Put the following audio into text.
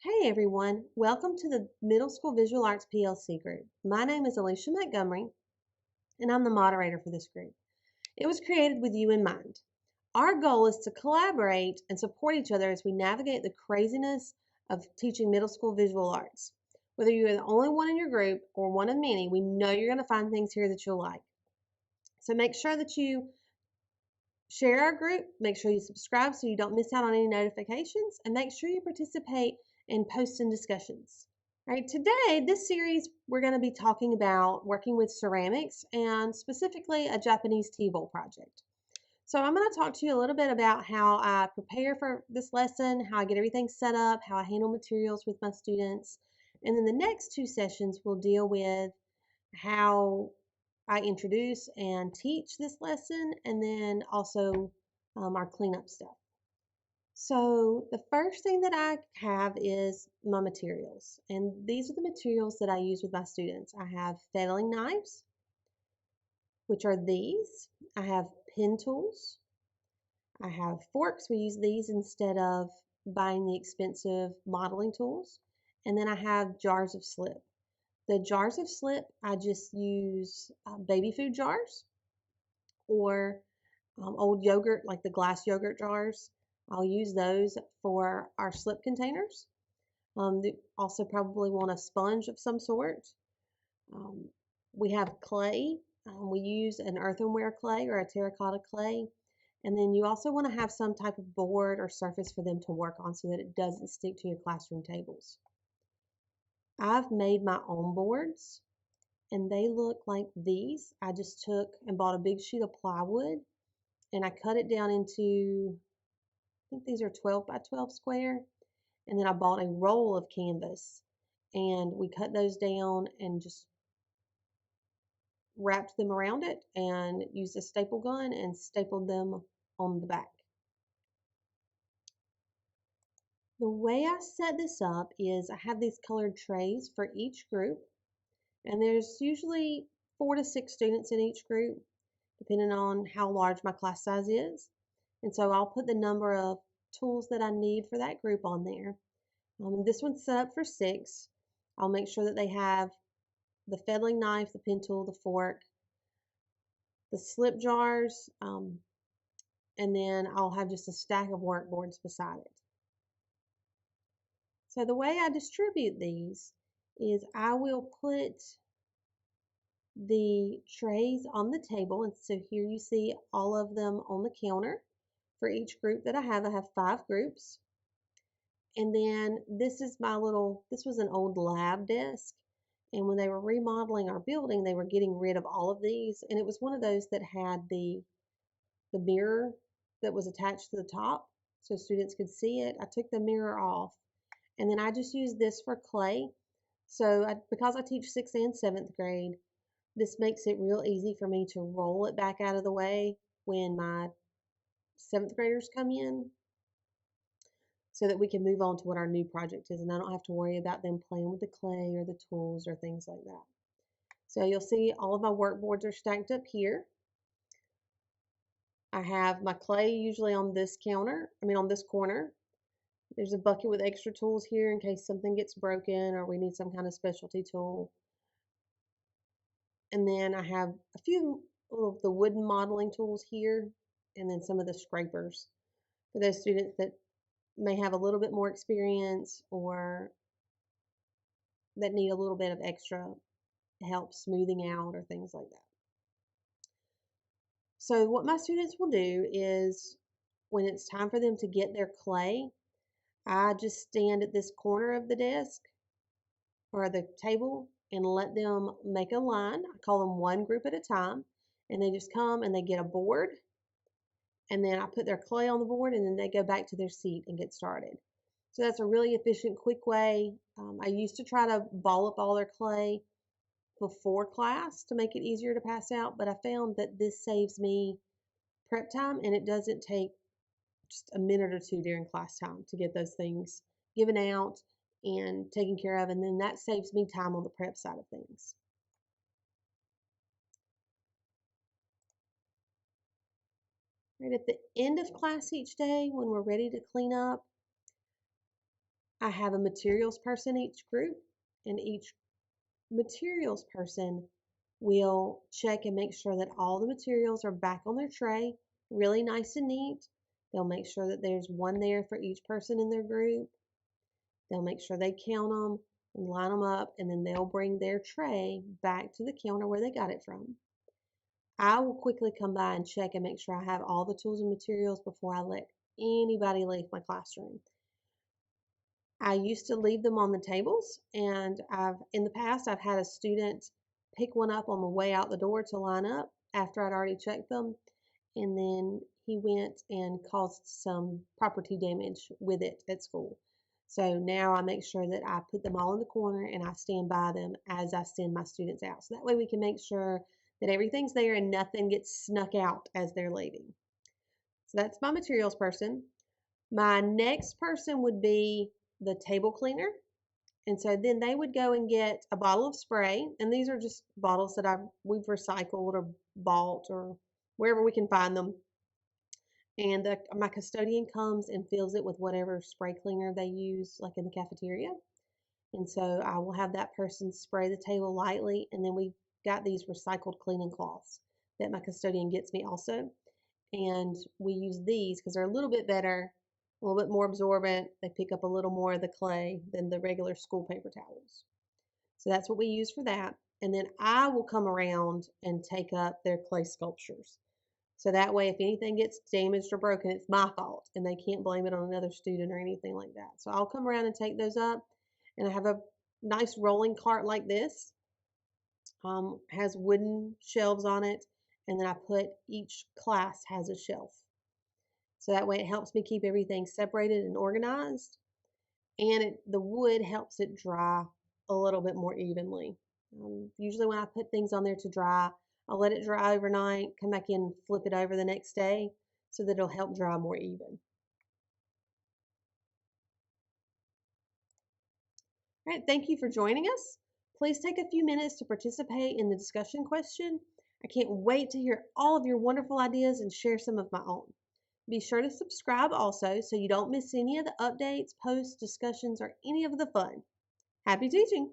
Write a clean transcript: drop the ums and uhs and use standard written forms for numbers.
Hey everyone, welcome to the Middle School Visual Arts PLC group. My name is Alicia Montgomery and I'm the moderator for this group. It was created with you in mind. Our goal is to collaborate and support each other as we navigate the craziness of teaching middle school visual arts. Whether you're the only one in your group or one of many, we know you're going to find things here that you'll like. So make sure that you share our group, make sure you subscribe so you don't miss out on any notifications, and make sure you participate in posts and discussions. All right, today, this series, we're going to be talking about working with ceramics and specifically a Japanese tea bowl project. So I'm going to talk to you a little bit about how I prepare for this lesson, how I get everything set up, how I handle materials with my students. And then the next two sessions will deal with how I introduce and teach this lesson, and then also our cleanup stuff. So the first thing that I have is my materials, and these are the materials that I use with my students. I have fettling knives, which are these. I have pen tools. I have forks. We use these instead of buying the expensive modeling tools. And then I have jars of slip. The jars of slip, I just use baby food jars or old yogurt, like the glass yogurt jars. I'll use those for our slip containers. They also probably want a sponge of some sort. Um, we have clay. We use an earthenware clay or a terracotta clay. And then you also want to have some type of board or surface for them to work on so that it doesn't stick to your classroom tables. I've made my own boards and they look like these. I just took and bought a big sheet of plywood and I cut it down into, I think these are 12 by 12 square. And then I bought a roll of canvas and we cut those down and just wrapped them around it and used a staple gun and stapled them on the back. The way I set this up is I have these colored trays for each group, and there's usually 4 to 6 students in each group, depending on how large my class size is. And so I'll put the number of tools that I need for that group on there. This one's set up for 6. I'll make sure that they have the fettling knife, the pen tool, the fork, the slip jars, and then I'll have just a stack of workboards beside it. So the way I distribute these is I will put the trays on the table, and so here you see all of them on the counter for each group that I have. I have 5 groups. And then this is this was an old lab desk. And when they were remodeling our building, they were getting rid of all of these. And it was one of those that had the mirror that was attached to the top so students could see it. I took the mirror off and then I just used this for clay. So because I teach 6th and 7th grade, this makes it real easy for me to roll it back out of the way when my 7th graders come in so that we can move on to what our new project is and I don't have to worry about them playing with the clay or the tools or things like that. So you'll see all of my workboards are stacked up here. I have my clay usually on this on this corner. There's a bucket with extra tools here in case something gets broken or we need some kind of specialty tool. And then I have a few of the wooden modeling tools here and then some of the scrapers for those students that may have a little bit more experience or that need a little bit of extra help smoothing out or things like that. So what my students will do is when it's time for them to get their clay, I just stand at this corner of the desk or the table and let them make a line. I call them one group at a time, and they just come and they get a board, and then I put their clay on the board, and then they go back to their seat and get started. So that's a really efficient, quick way. I used to try to ball up all their clay before class to make it easier to pass out, but I found that this saves me prep time and it doesn't take just a minute or two during class time to get those things given out and taken care of, and then that saves me time on the prep side of things. Right at the end of class each day when we're ready to clean up, I have a materials person each group, and each materials person will check and make sure that all the materials are back on their tray, really nice and neat. They'll make sure that there's one there for each person in their group. They'll make sure they count them and line them up, and then they'll bring their tray back to the counter where they got it from. I will quickly come by and check and make sure I have all the tools and materials before I let anybody leave my classroom. I used to leave them on the tables, and in the past I've had a student pick one up on the way out the door to line up after I'd already checked them, and then he went and caused some property damage with it at school. So now I make sure that I put them all in the corner and I stand by them as I send my students out. So that way we can make sure that everything's there and nothing gets snuck out as they're leaving. So that's my materials person. My next person would be the table cleaner. And so then they would go and get a bottle of spray, and these are just bottles that we've recycled or bought or wherever we can find them. And my custodian comes and fills it with whatever spray cleaner they use, like in the cafeteria. And so I will have that person spray the table lightly, and then we got these recycled cleaning cloths that my custodian gets me also. And we use these because they're a little bit better, a little bit more absorbent. They pick up a little more of the clay than the regular school paper towels. So that's what we use for that. And then I will come around and take up their clay sculptures. So that way, if anything gets damaged or broken, it's my fault and they can't blame it on another student or anything like that. So I'll come around and take those up, and I have a nice rolling cart like this. Has wooden shelves on it, and then I put each class has a shelf. So that way it helps me keep everything separated and organized, and the wood helps it dry a little bit more evenly. Usually when I put things on there to dry, I'll let it dry overnight, come back in, flip it over the next day so that it'll help dry more even. All right, thank you for joining us. Please take a few minutes to participate in the discussion question. I can't wait to hear all of your wonderful ideas and share some of my own. Be sure to subscribe also so you don't miss any of the updates, posts, discussions, or any of the fun. Happy teaching!